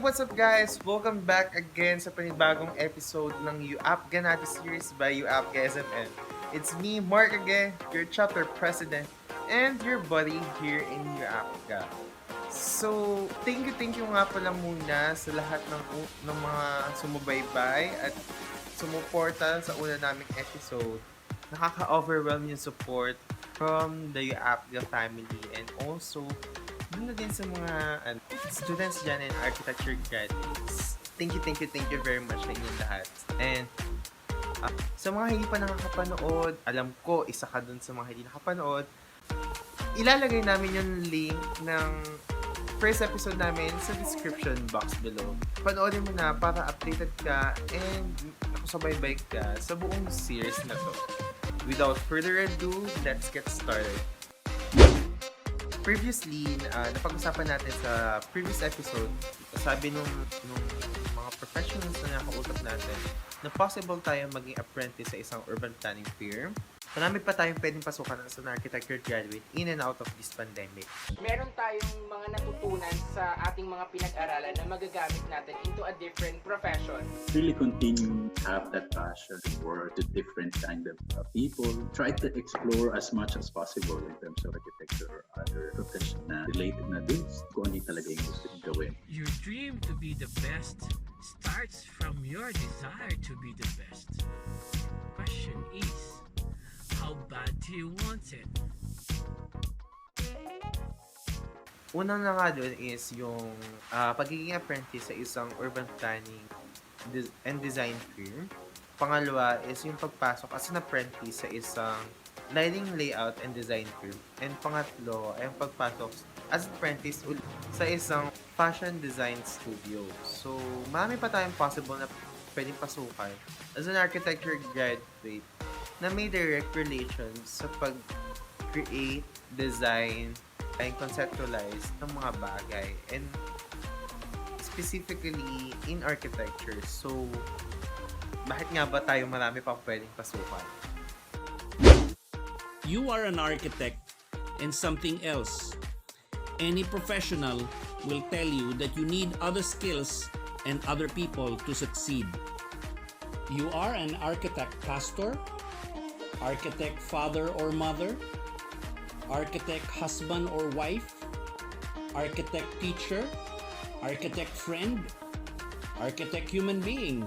what's up guys? Welcome back again sa panibagong episode ng UAP Ganado series by UAP SMN. It's me, Mark again, your chapter president, and your buddy here in UAP Ga. So, thank you nga pala muna sa lahat ng mga sumubaybay at sumuporta sa una naming episode. Nakaka-overwhelm yung support from the UAP Ga family and also yun na din sa mga students dyan and architecture graduates. Thank you very much sa inyong lahat. And sa mga hindi pa nakakapanood, alam ko, isa ka dun sa mga hindi nakapanood, ilalagay namin yung link ng first episode namin sa description box below. Panoodin mo na para updated ka and nakasabay-bay ka sa buong series na to. Without further ado, let's get started. Previously, napag-usapan natin sa previous episode, sabi nung mga professionals na nakausap natin na possible tayo maging apprentice sa isang urban planning firm. Marami pa tayong pwedeng pasukan as an architecture graduate in and out of this pandemic. Meron tayong mga natutunan sa ating mga pinag-aralan na magagamit natin into a different profession. Really continue to have that passion to work with different kind of people. Try to explore as much as possible in terms of architecture or other profession na related na din kung ano talaga yung gusto nyo gawin. Your dream to be the best starts from your desire to be the best. Question is, how bad do you want it? Unang na nga doon is yung pagiging apprentice sa isang urban planning and design firm. Pangalawa is yung pagpasok as an apprentice sa isang lighting layout and design firm. And pangatlo ay yung pagpasok as an apprentice sa isang fashion design studio. So, marami pa tayong possible na pwedeng pasukan as an architecture graduate na may direct relations sa pag-create, design, and conceptualize ng mga bagay. And specifically in architecture. So, bakit nga ba tayo marami pang pwedeng pasukan? You are an architect and something else. Any professional will tell you that you need other skills and other people to succeed. You are an architect pastor, architect father or mother, architect husband or wife, architect teacher, architect friend, architect human being.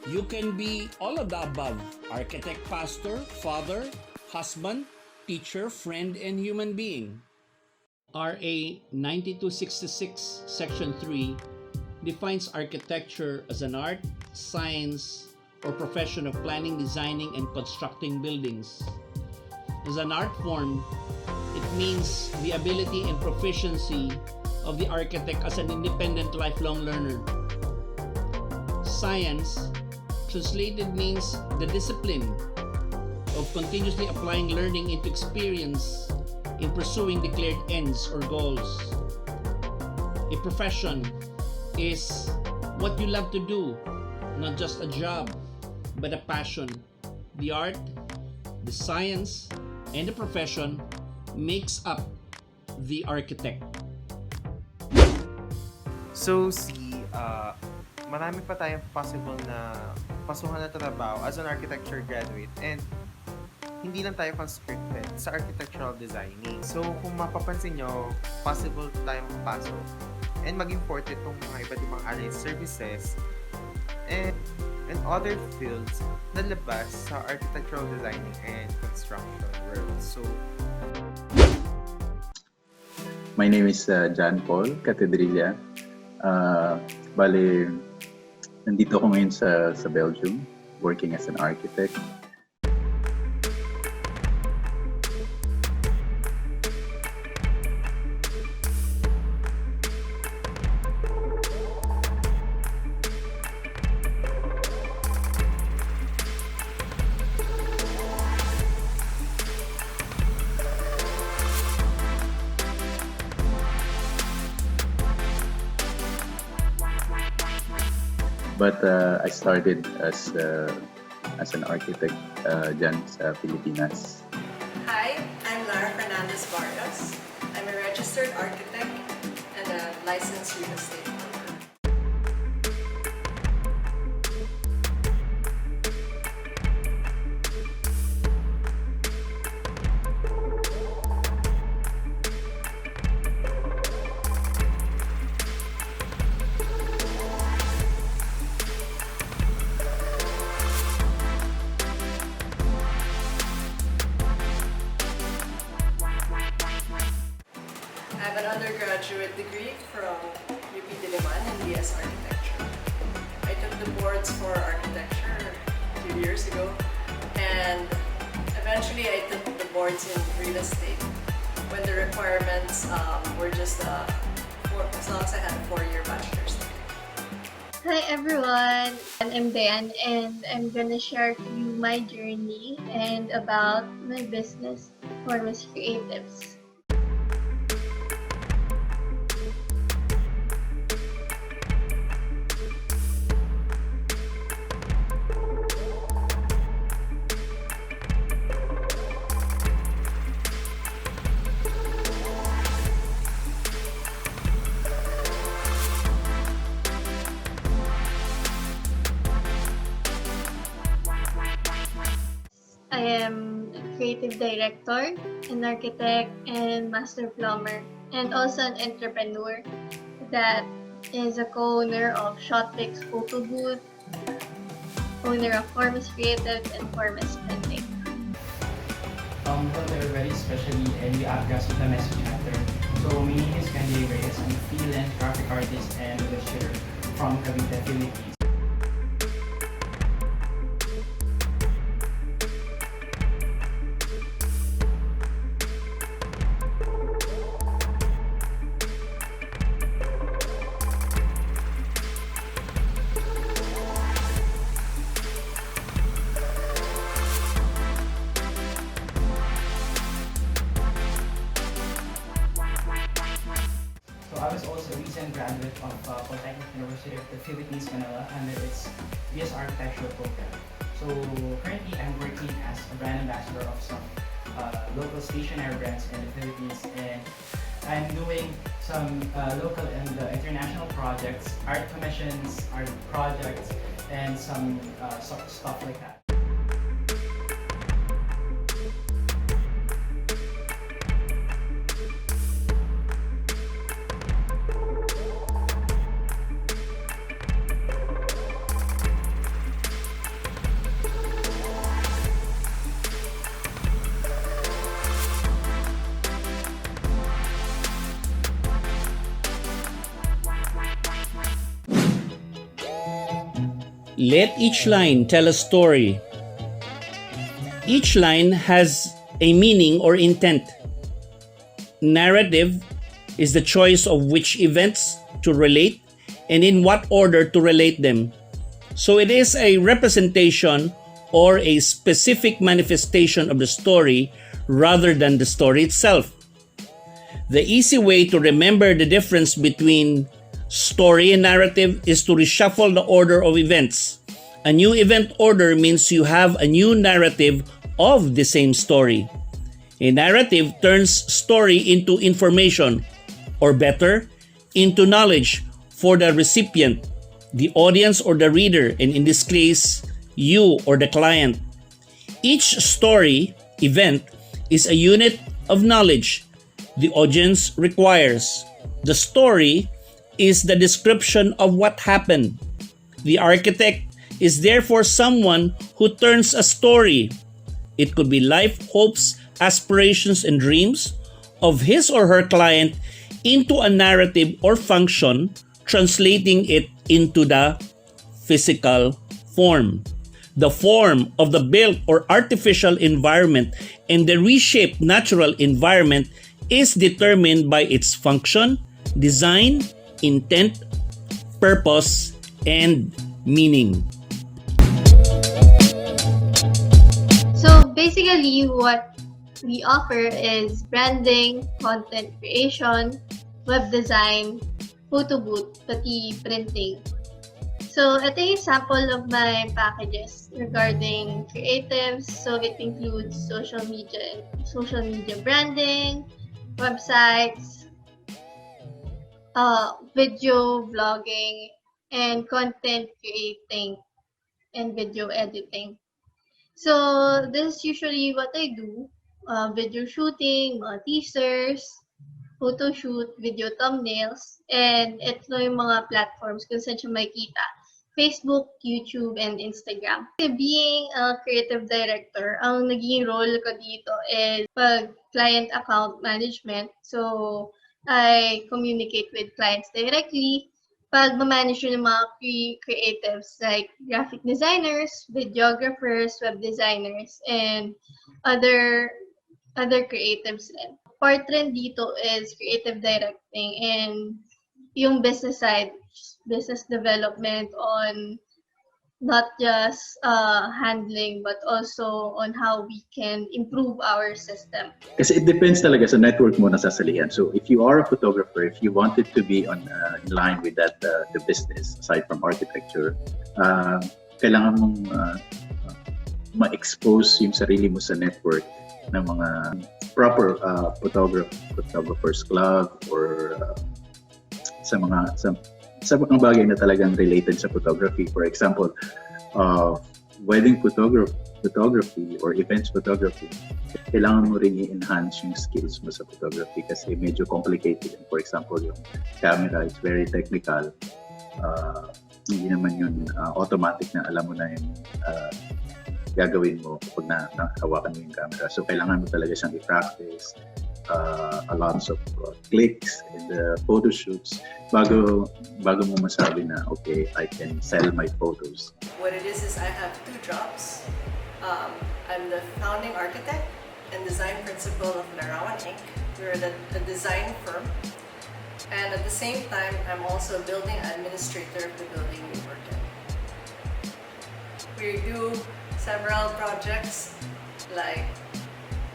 You can be all of the above: architect pastor, father, husband, teacher, friend, and human being. RA 9266 Section 3 defines architecture as an art, science, or profession of planning, designing, and constructing buildings. As an art form, it means the ability and proficiency of the architect as an independent lifelong learner. Science, translated, means the discipline of continuously applying learning into experience in pursuing declared ends or goals. A profession is what you love to do, not just a job, but a passion. The art, the science, and the profession makes up the architect. So, marami pa tayong possible na pasukan na trabaho as an architecture graduate and hindi lang tayo constricted sa architectural designing. So, kung mapapansin nyo, possible tayong pasok and maging forte itong mga iba't ibang allied services and other fields na labas sa architectural designing and construction world. So, My name is John Paul CATEDRILLA. Bale, nandito ako ngayon sa Belgium, working as an architect. But I started as an architect dyan sa Pilipinas. Hi, I'm FERNANDEZ BARRIOS. I'm a registered architect and a licensed real estate broker. from UP Diliman in BS Architecture. I took the boards for architecture a few years ago, and eventually I took the boards in real estate when the requirements were just as long as I had a 4-year bachelor's degree. Hi everyone, I'm Dianne and I'm gonna share to you my journey and about my business, Formos Creatives. I am a creative director, an architect, and master plumber, and also an entrepreneur that is a co-owner of Shotpix Photo Booth, owner of Formos Creative and Formos Printing. Hello everybody, especially in the Abgas with the message chapter. So my name is Candy Reyes. I'm a freelance graphic artist and illustrator from Cavite, Philippines. So I was also a recent graduate of Polytechnic University of the Philippines, Manila, under its BS Architectural program. So currently I'm working as a brand ambassador of some local stationery brands in the Philippines, and I'm doing some local and international projects, art commissions, art projects, and some stuff like that. Let each line tell a story. Each line has a meaning or intent. Narrative is the choice of which events to relate and in what order to relate them. So it is a representation or a specific manifestation of the story rather than the story itself. The easy way to remember the difference between story and narrative is to reshuffle the order of events. A new event order means you have a new narrative of the same story. A narrative turns story into information, or better, into knowledge for the recipient, the audience or the reader, and in this case, you or the client. Each story event is a unit of knowledge the audience requires. The story is the description of what happened. The architect is therefore someone who turns a story. It could be life, hopes, aspirations, and dreams of his or her client into a narrative or function, translating it into the physical form. The form of the built or artificial environment and the reshaped natural environment is determined by its function, design, intent, purpose, and meaning. So basically what we offer is branding, content creation, web design, photo booth, pati printing. So ito yung sample of my packages regarding creatives. So it includes social media branding, websites, video vlogging, and content creating and video editing. So this is usually what I do, video shooting, mga teasers, photo shoot, video thumbnails, and ito yung mga platforms kung saan siya makikita. Facebook, YouTube, and Instagram. Being a creative director, ang naging role ko dito is client account management. So, I communicate with clients directly. Pag manage ng mga creatives like graphic designers, videographers, web designers, and other other creatives. Part rin dito is creative directing and yung business side, business development on not just handling but also on how we can improve our system. Kasi it depends talaga sa network mo na sasalihan. So if you are a photographer, if you wanted to be on in line with that the business aside from architecture, kailangan mong ma-expose yung sarili mo sa network ng mga proper photographers club or sa mga bagay na talagang related sa photography. For example, wedding photography or events photography, kailangan mo rin i-enhance yung skills mo sa photography kasi medyo complicated. For example, yung camera is very technical. Hindi naman yun automatic na alam mo na yung gagawin mo kapag nakahawakan mo yung camera. So kailangan mo talaga siyang i-practice. A lots of clicks and photo shoots bago mo masabi na okay, I can sell my photos. What it is I have two jobs. I'm the founding architect and design principal of Larawan Inc. We're a design firm. And at the same time, I'm also a building administrator of the building we work in. We do several projects like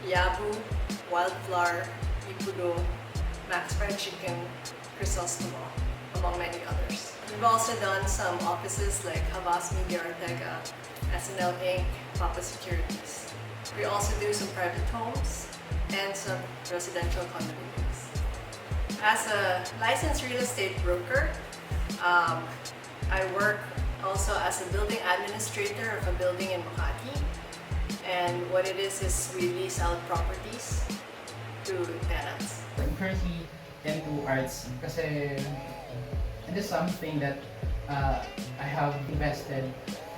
Yabu, Wildflower, Ikudo, Max Fried Chicken, Crisostomo, among many others. We've also done some offices like Havas Media Ortega, SNL Inc., Papa Securities. We also do some private homes and some residential condominiums. As a licensed real estate broker, I work also as a building administrator of a building in Makati. And what it is we lease out properties to tenants. I'm currently into arts kasi it is something that I have invested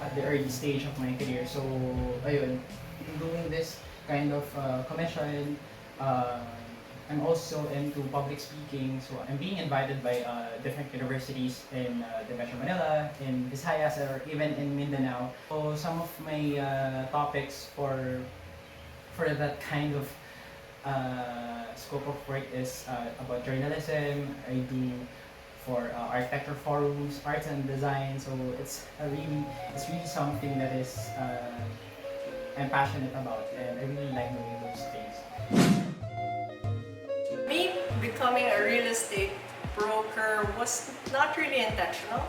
at the early stage of my career. So, ayun, doing this kind of commission, I'm also into public speaking. So, I'm being invited by different universities in the Metro Manila, in Visayas, or even in Mindanao. So, some of my topics for that kind of scope of work is about journalism. I do for architecture forums, arts and design. So it's really something that is I'm passionate about, and I really like doing those things. Me becoming a real estate broker was not really intentional.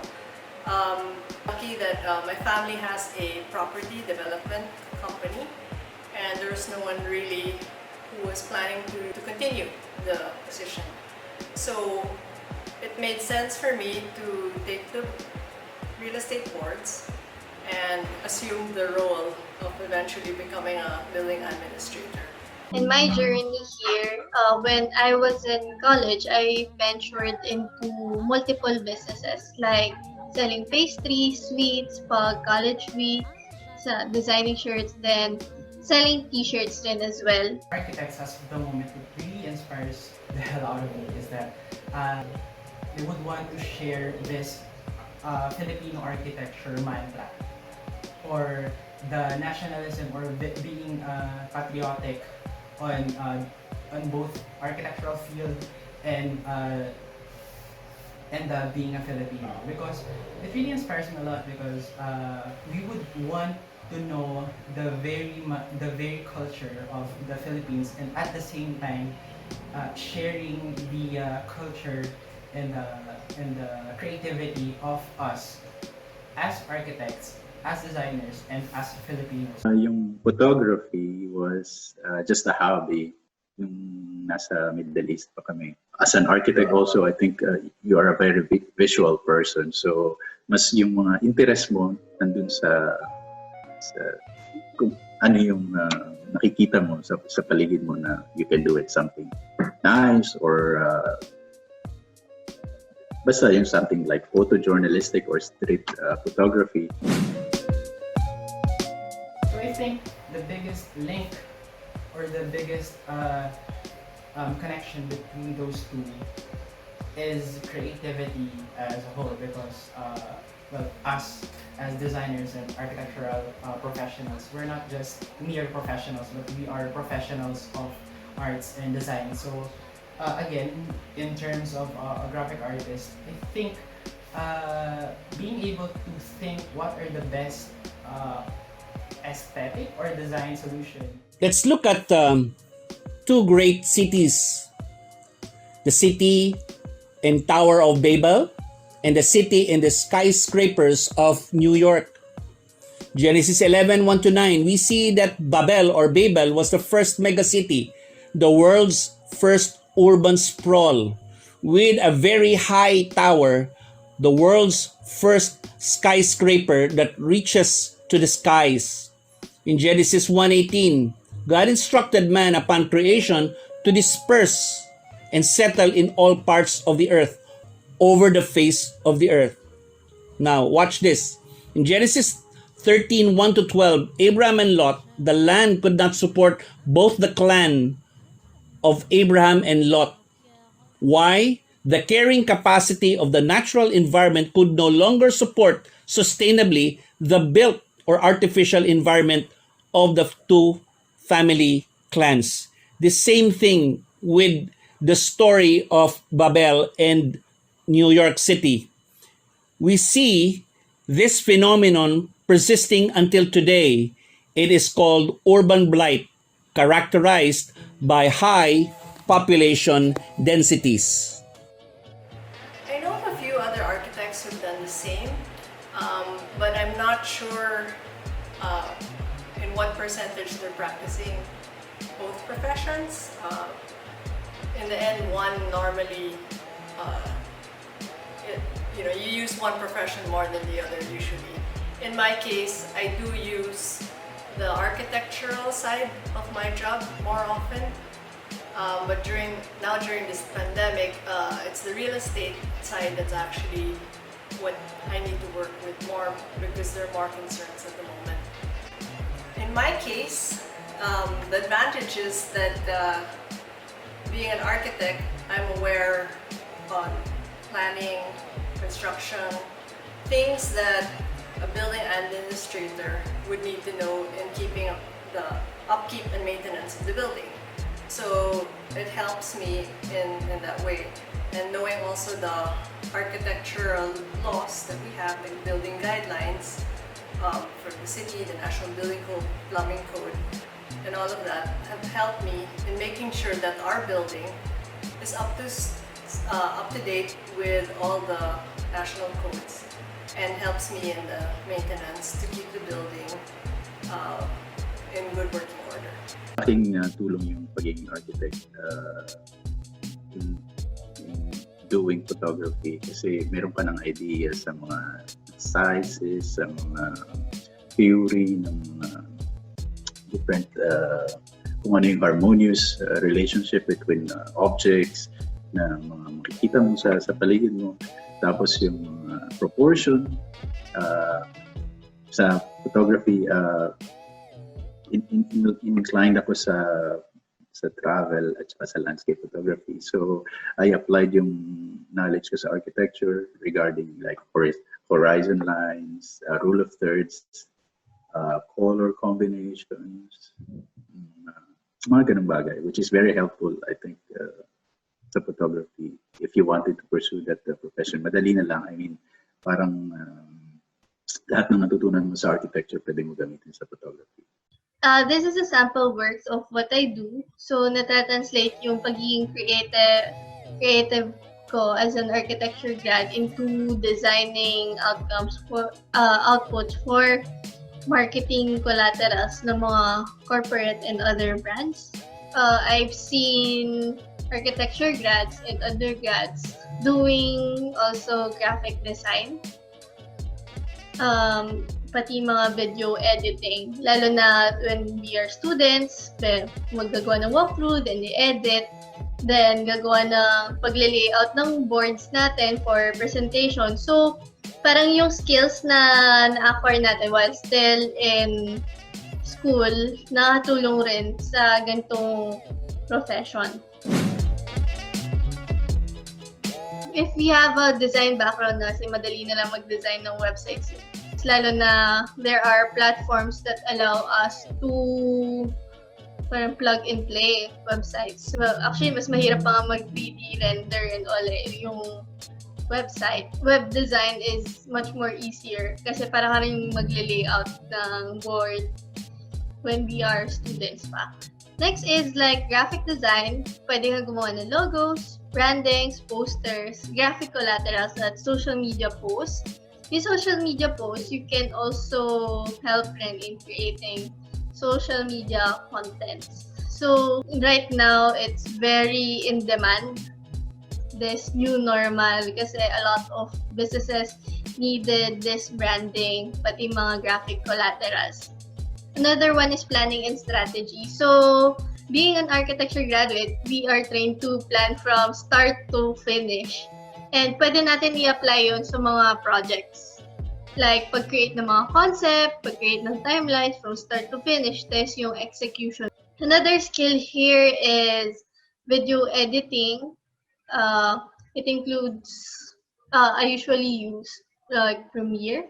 Lucky that my family has a property development company, and there's no one really who was planning to continue the position. So it made sense for me to take the real estate boards and assume the role of eventually becoming a building administrator. In my journey here, when I was in college, I ventured into multiple businesses like selling pastries, sweets, pag college week, designing shirts, then selling t-shirts then as well. Architects as of the moment, what really inspires the hell out of me is that they would want to share this Filipino architecture mantra or the nationalism or being patriotic on both architectural field and being a Filipino, because it really inspires me a lot, because we would want to know the very culture of the Philippines, and at the same time sharing the culture and the creativity of us as architects, as designers, and as Filipinos. Yung photography was just a hobby nung nasa Middle East pa kami. As an architect also, I think you are a very visual person. So, mas yung mga interest mo nandun sa kung ano yung nakikita mo sa paligid mo na you can do it something nice or basta yung something like photojournalistic or street photography. So I think the biggest link or the biggest connection between those two is creativity as a whole, because well, us as designers and architectural professionals, we're not just mere professionals, but we are professionals of arts and design. So again, in terms of a graphic artist, I think being able to think what are the best aesthetic or design solution. Let's look at two great cities, the city and Tower of Babel and the city and the skyscrapers of New York. Genesis 11:1-9, we see that Babel or Babel was the first megacity, the world's first urban sprawl, with a very high tower, the world's first skyscraper that reaches to the skies. In Genesis 1:18, God instructed man upon creation to disperse and settle in all parts of the earth, over the face of the earth. Now, watch this. In Genesis 13:1-12, Abraham and Lot, the land could not support both the clan of Abraham and Lot. Why? The carrying capacity of the natural environment could no longer support sustainably the built or artificial environment of the two family clans. The same thing with the story of Babel and New York City. We see this phenomenon persisting until today. It is called urban blight, characterized by high population densities. I know of a few other architects who've done the same, but I'm not sure in what percentage they're practicing both professions. In the end, one normally, you use one profession more than the other usually. In my case, I do use the architectural side of my job more often. But during this pandemic, it's the real estate side that's actually what I need to work with more, because there are more concerns at the moment. In my case, the advantage is that being an architect, I'm aware on planning, construction, things that a building administrator would need to know in keeping up the upkeep and maintenance of the building. So it helps me in that way. And knowing also the architectural laws that we have, like building guidelines for the city, the National Building Code, Plumbing Code, and all of that have helped me in making sure that our building is up to date with all the national codes, and helps me in the maintenance to keep the building in good working order. Aking tulong yung pagiging architect in doing photography, kasi meron ka ng idea sa mga sizes, sa mga theory ng different kung ano yung harmonious relationship between objects na mga makikita mo sa paligid mo, tapos yung proportion sa photography. Inclined ako sa travel at sa landscape photography. So I applied yung knowledge ko sa architecture regarding like horizon lines, rule of thirds, color combinations, mga ganung bagay, which is very helpful, I think, sa photography if you wanted to pursue that profession. Madali na lang. I mean, parang lahat ng natutunan mo sa architecture pwede mo gamitin sa photography. This is a sample works of what I do. So, natatranslate yung pagiging creative ko as an architecture grad into designing outputs for marketing collaterals ng mga corporate and other brands. I've seen architecture grads and undergrads doing also graphic design. Pati mga video editing, lalo na when we are students, maggagawa ng walkthrough, then i-edit, then gagawa ng pagle-layout ng boards natin for presentation. So, parang yung skills na na-acquire natin while still in school, nakatulong rin sa ganitong profession. if we have a design background na, kasi madali na lang mag-design ng websites. Lalo na there are platforms that allow us to parang plug and play websites. So, actually, mas mahirap pa nga mag-3D render and all yung website. Web design is much more easier kasi para ka rin magle-layout ng board when we are students pa. Next is like graphic design. Pwede kang gumawa ng logos, brandings, posters, graphic collaterals at social media posts. Yung social media posts, you can also help rin in creating social media contents. So right now, it's very in demand, this new normal, kasi a lot of businesses needed this branding, pati mga graphic collaterals. Another one is planning and strategy. So being an architecture graduate, we are trained to plan from start to finish. And pwede natin i-apply yun sa mga projects. Like, pag-create ng mga concept, pag-create ng timelines from start to finish, test yung execution. Another skill here is video editing. It includes, I usually use Premiere,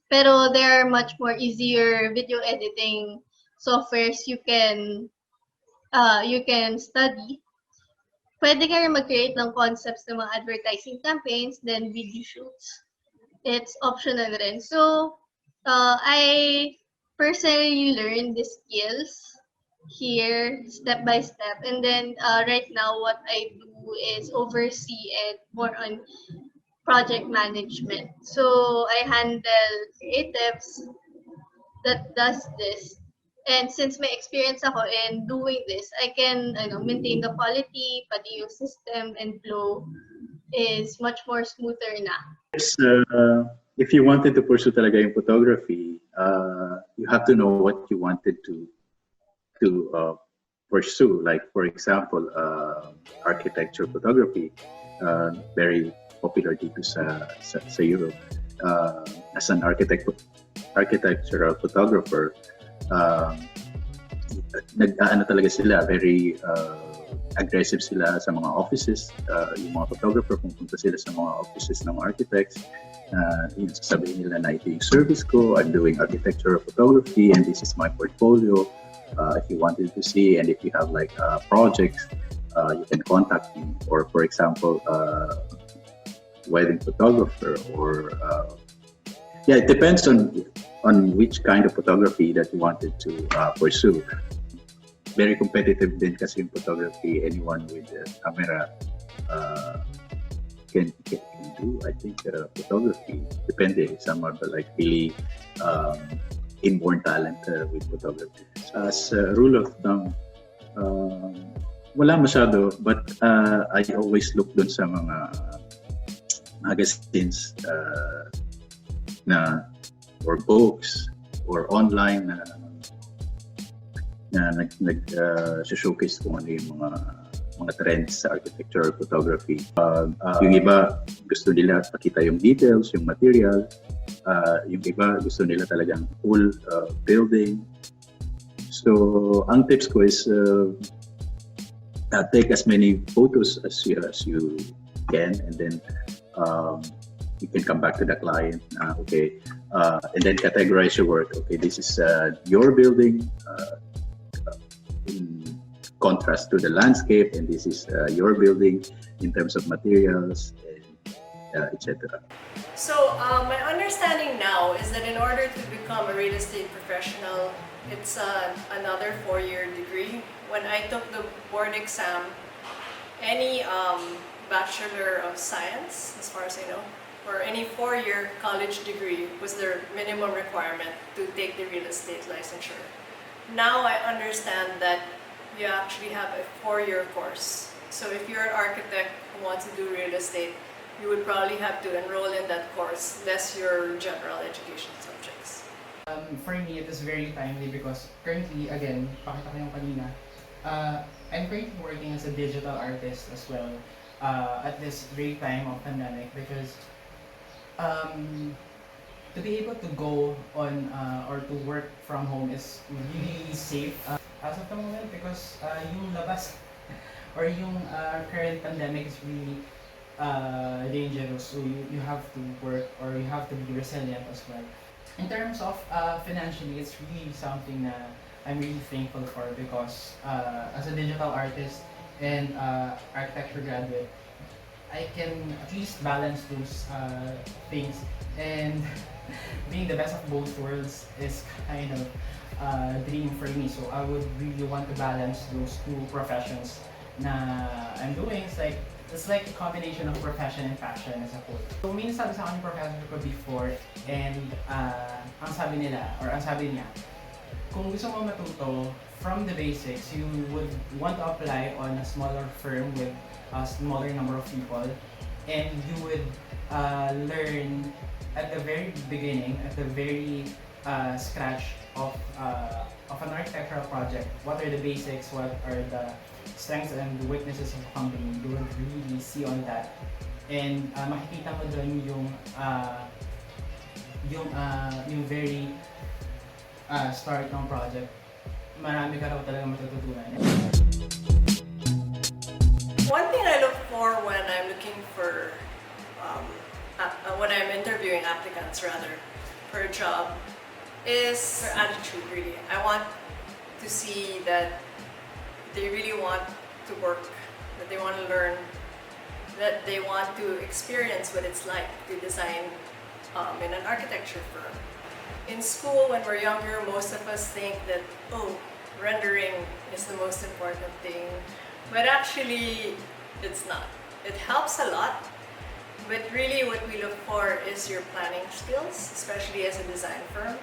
pero there are much more easier video editing softwares you can study. Pwede ka rin mag-create ng concepts ng mga advertising campaigns, then video shoots. It's optional rin. So, I personally learned the skills here step by step. And then right now, what I do is oversee and more on project management. So, I handle creatives that does this. And since may experience ako in doing this, I can maintain the quality, pati yung system and flow is much more smoother na. If you wanted to pursue talaga yung photography, you have to know what you wanted to pursue. Like, for example, architecture photography, very popular dito sa Europe. As an architectural photographer, nag-aano talaga sila, very aggressive sila sa mga offices. Yung mga photographer, pumunta sila sa mga offices ng architects. Yun, sasabihin nila na ito yung service ko, I'm doing architectural photography and this is my portfolio. If you wanted to see and if you have like projects, you can contact me. Or for example, wedding photographer, or yeah, it depends on which kind of photography that you wanted to pursue. Very competitive din kasi yung photography. Anyone with a camera can do, I think, photography. Depende. Some are like really inborn talent with photography. As a rule of thumb, wala masyado, but I always look dun sa mga magazines or books or online na nag-showcase kung ano yung mga trends sa architectural photography. Yung iba gusto nila pakita yung details, yung material. Yung iba gusto nila talagang full building. So ang tips ko is take as many photos as you can, and then you can come back to the client. Okay, and then categorize your work. Okay, this is your building in contrast to the landscape, and this is your building in terms of materials, and etc. So my understanding now is that in order to become a real estate professional, it's another 4-year degree. When I took the board exam, any Bachelor of Science, as far as I know, or any 4-year college degree was their minimum requirement to take the real estate licensure. Now I understand that you actually have a 4-year course. So if you're an architect who wants to do real estate, you would probably have to enroll in that course, less your general education subjects. For me, it is very timely because currently, again, pakita ko yung kanina, I'm currently working as a digital artist as well at this very time of pandemic, because to be able to go on or to work from home is really safe as of the moment, because yung labas or yung current pandemic is really dangerous, so you have to work or you have to be resilient as well. In terms of financially, it's really something that I'm really thankful for because as a digital artist and architecture graduate, I can at least balance those things, and being the best of both worlds is kind of a dream for me. So I would really want to balance those two professions na I'm doing. It's like a combination of profession and passion as a whole. So may nasabi sa akin yung professor ko before, and ang sabi niya, kung gusto mo matuto from the basics, you would want to apply on a smaller firm with a smaller number of people, and you would learn at the very beginning, at the very scratch of an architectural project, what are the basics, what are the strengths and weaknesses of the company. You would really see on that, and makikita mo doon yung very start ng project. Marami ka raw talaga matututunan. One thing I look for when I'm looking for, when I'm interviewing applicants rather, for a job is their attitude really. I want to see that they really want to work, that they want to learn, that they want to experience what it's like to design in an architecture firm. In school, when we're younger, most of us think that, rendering is the most important thing. But actually, it's not. It helps a lot, but really what we look for is your planning skills, especially as a design firm.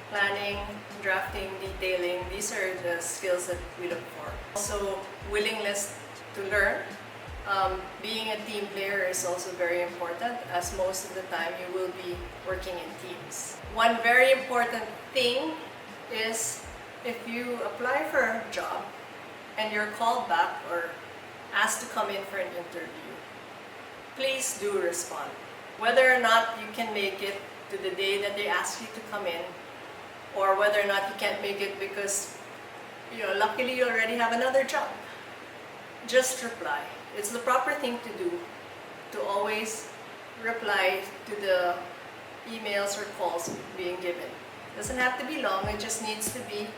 Planning, drafting, detailing, these are the skills that we look for. Also, willingness to learn. Being a team player is also very important, as most of the time you will be working in teams. One very important thing is if you apply for a job and you're called back or asked to come in for an interview, please do respond. Whether or not you can make it to the day that they ask you to come in, or whether or not you can't make it because, luckily you already have another job, just reply. It's the proper thing to do, to always reply to the emails or calls being given. Doesn't have to be long, it just needs to be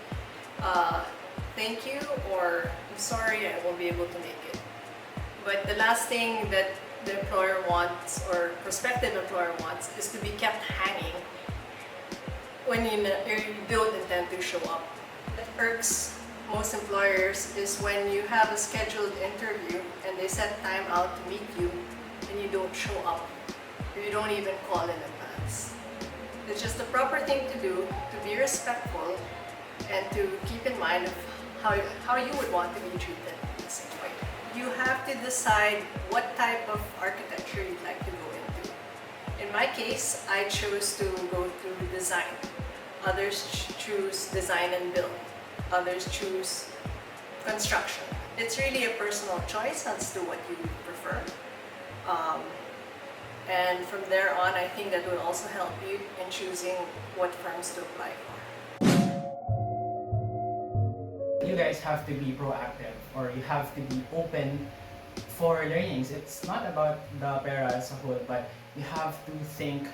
thank you or I'm sorry, I won't be able to make it. But the last thing that the employer wants or prospective employer wants is to be kept hanging when you don't intend to show up. What irks most employers is when you have a scheduled interview and they set time out to meet you and you don't show up, or you don't even call in advance. It's just the proper thing to do, to be respectful and to keep in mind of how you would want to be treated in the same way. You have to decide what type of architecture you'd like to go into. In my case, I chose to go through design. Others choose design and build. Others choose construction. It's really a personal choice as to what you prefer. And from there on, I think that will also help you in choosing what firms to apply for. You guys have to be proactive, or you have to be open for learnings. It's not about the pera as a whole, but you have to think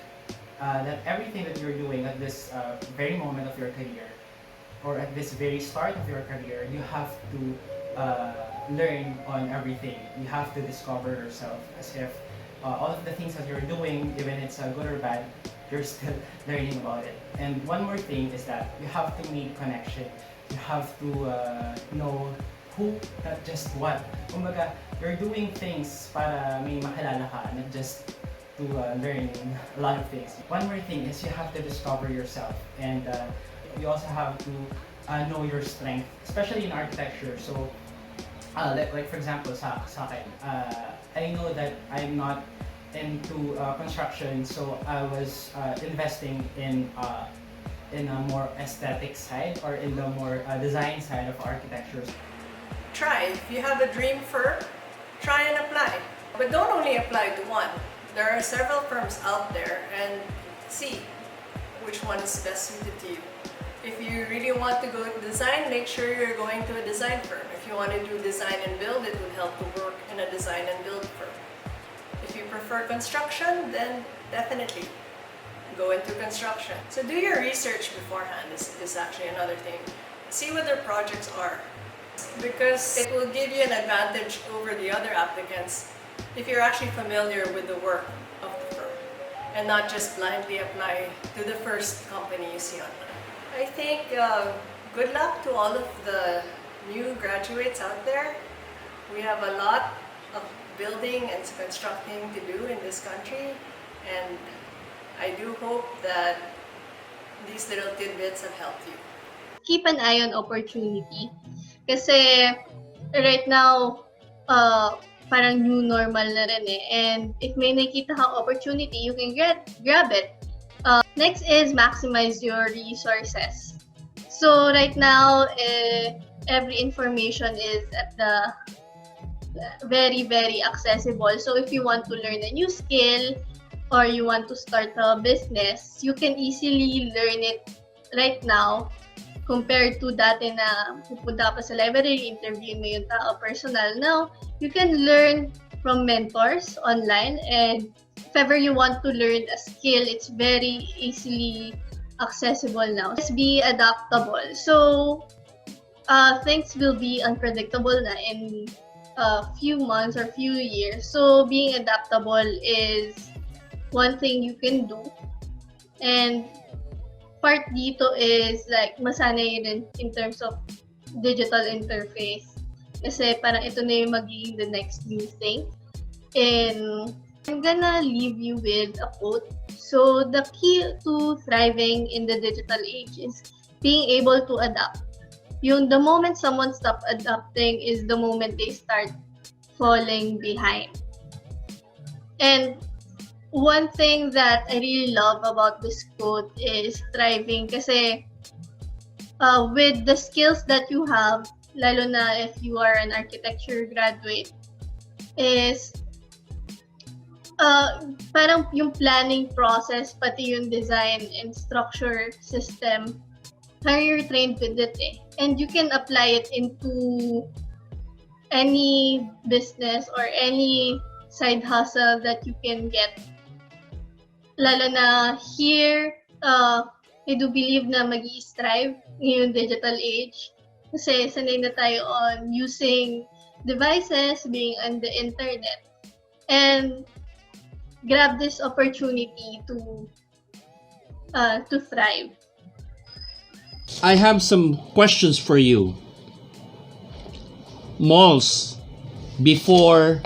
that everything that you're doing at this very moment of your career, or at this very start of your career, you have to learn on everything. You have to discover yourself, as if all of the things that you're doing, even it's good or bad, you're still learning about it. And one more thing is that you have to make connection. You have to know who, not just what. Kumbaga, you're doing things para may makilala ka, not just to learn a lot of things. One more thing is you have to discover yourself, and you also have to know your strength, especially in architecture. So, like for example, sa akin, I know that I'm not into construction, so I was investing in a more aesthetic side, or in the more design side of architecture. Try. If you have a dream firm, try and apply. But don't only apply to one. There are several firms out there, and see which one is best suited to you. If you really want to go to design, make sure you're going to a design firm. If you want to do design and build, it would help to work in a design and build firm. If you you prefer construction, then definitely go into construction. So do your research beforehand is actually another thing. See what their projects are, because it will give you an advantage over the other applicants if you're actually familiar with the work of the firm and not just blindly apply to the first company you see online. I think good luck to all of the new graduates out there. We have a lot of building and constructing to do in this country, and I do hope that these little tidbits have helped you. Keep an eye on opportunity. Kasi right now, parang new normal na rin eh. And if may nakita kang opportunity, you can grab it. Next is maximize your resources. So right now, every information is at the very, very accessible. So if you want to learn a new skill or you want to start a business, you can easily learn it right now compared to dati na pupunta pa sa library, interview mo yung tao personal. Now, you can learn from mentors online, and if ever you want to learn a skill, it's very easily accessible now. Just be adaptable. So, things will be unpredictable na in a few months or few years. So, being adaptable is one thing you can do. And part dito is like masanay rin in terms of digital interface. Kasi parang ito na yung magiging the next new thing. And I'm gonna leave you with a quote. So the key to thriving in the digital age is being able to adapt. The moment someone stops adapting is the moment they start falling behind. And one thing that I really love about this quote is thriving, kasi with the skills that you have, lalo na if you are an architecture graduate, is parang yung planning process, pati yung design and structure system, parang you're trained with it eh. And you can apply it into any business or any side hustle that you can get. Lalo na here, I do believe na mag-i-strive ngayong digital age. Kasi sanay na tayo on using devices, being on the internet. And grab this opportunity to thrive. I have some questions for you. Malls before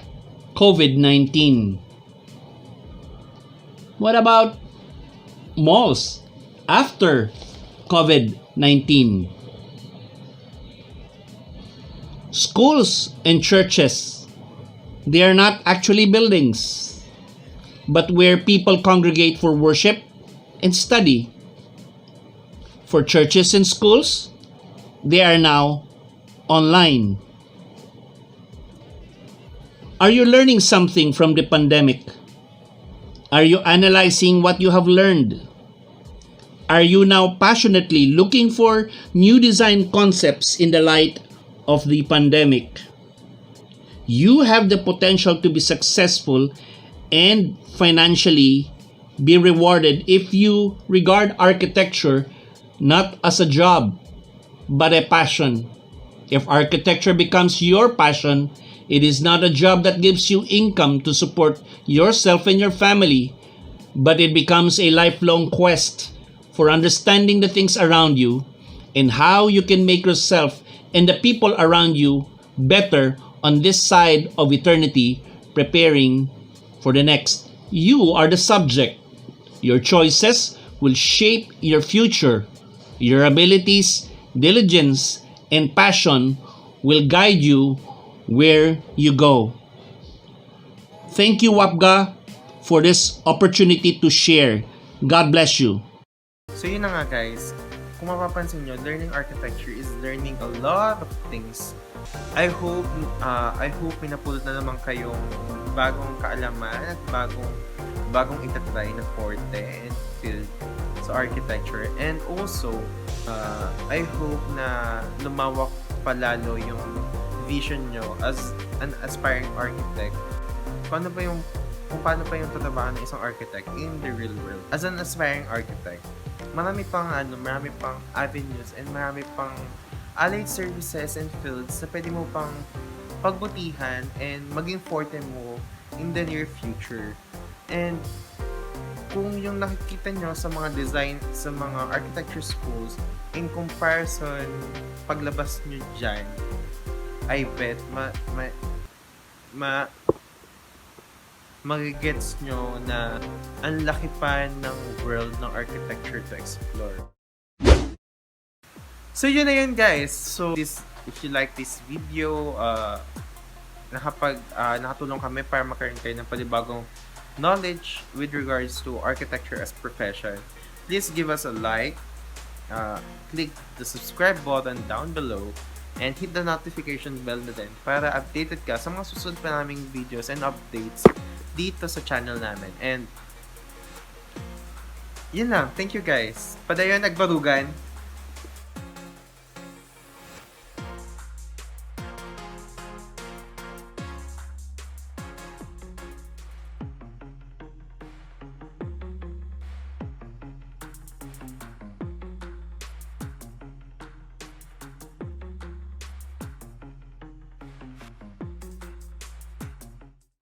COVID-19. What about malls after COVID-19? Schools and churches, they are not actually buildings, but where people congregate for worship and study. For churches and schools, they are now online. Are you learning something from the pandemic? Are you analyzing what you have learned? Are you now passionately looking for new design concepts in the light of the pandemic? You have the potential to be successful and financially be rewarded if you regard architecture not as a job, but a passion. If architecture becomes your passion, it is not a job that gives you income to support yourself and your family, but it becomes a lifelong quest for understanding the things around you and how you can make yourself and the people around you better on this side of eternity, preparing for the next. You are the subject. Your choices will shape your future. Your abilities, diligence, and passion will guide you where you go. Thank you, Wapga, for this opportunity to share. God bless you. So yun na nga guys, kung mapapansin nyo, learning architecture is learning a lot of things. I hope may napulot na naman kayong bagong kaalaman at bagong itatry na forte and field sa architecture. And also, I hope na lumawak palalo yung vision nyo as an aspiring architect. Paano ba yung kung paano pa yung trabaho ng isang architect in the real world. As an aspiring architect, marami pang avenues and marami pang allied services and fields na pwede mo pang pagbutihan and maging forte mo in the near future. And kung yung nakikita nyo sa mga design, sa mga architecture schools, in comparison, paglabas nyo dyan, I bet magigets nyo na ang laki pa ng world ng architecture to explore. So yun na yun guys. So if you like this video, nakatulong kami para makaroon kayo ng panibagong knowledge with regards to architecture as profession. Please give us a like, click the subscribe button down below, and hit the notification bell na din para updated ka sa mga susunod pa naming videos and updates dito sa channel namin. And yun lang. Thank you guys. Padayon nagbarugan.